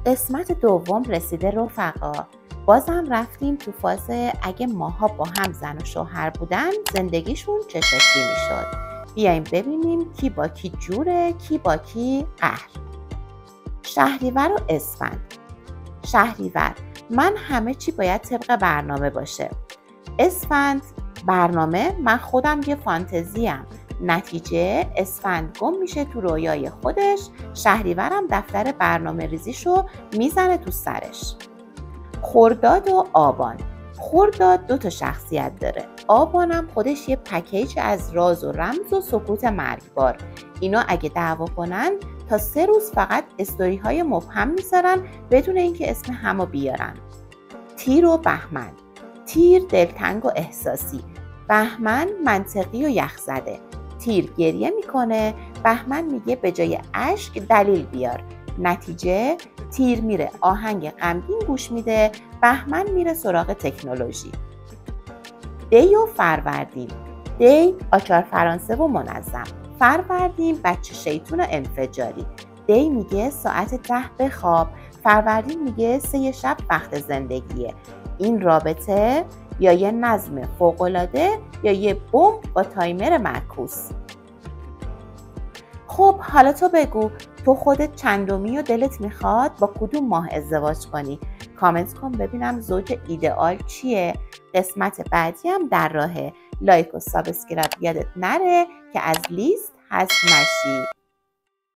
قسمت دوم رسیده رفقا. بازم رفتیم تو فاز اگه ماها با هم زن و شوهر بودن زندگیشون چه شکلی میشد. بیایم ببینیم کی با کی جوره، کی با کی قهر. شهریور و اسفند. شهریور: من همه چی باید طبق برنامه باشه. اسفند: برنامه؟ من خودم یه فانتزیم. نتیجه اسفند گم میشه تو رویای خودش، شهریورم دفتر برنامه ریزیشو میزنه تو سرش. خرداد و آبان. خرداد 2 شخصیت داره. آبانم خودش یه پکیج از راز و رمز و سکوت مرگبار. اینا اگه دعوا کنن تا 3 روز فقط استوری های مبهم میذارن بدون اینکه اسم همو بیارن. تیر و بهمن. تیر دلتنگ و احساسی، بهمن منطقی و یخزده. تیر گریه میکنه، بهمن میگه به جای اشک دلیل بیار. نتیجه تیر میره آهنگ غمگین گوش میده، بهمن میره سراغ تکنولوژی. دی و فروردین. دی آچار فرانسه و منظم، فروردین بچه شیطون و انفجاری. دی میگه ساعت 10 بخواب، فروردین میگه 3 شب وقت زندگیه. این رابطه یا یه نظم فوق‌العاده یا یه بمب با تایمر معکوس. خب حالا تو بگو، تو خودت چندمی و دلت میخواد با کدوم ماه ازدواج کنی؟ کامنت کن ببینم زوج ایدئال چیه. قسمت بعدی هم در راهه. لایک و سابسکرایب یادت نره که از لیست حذف نشی.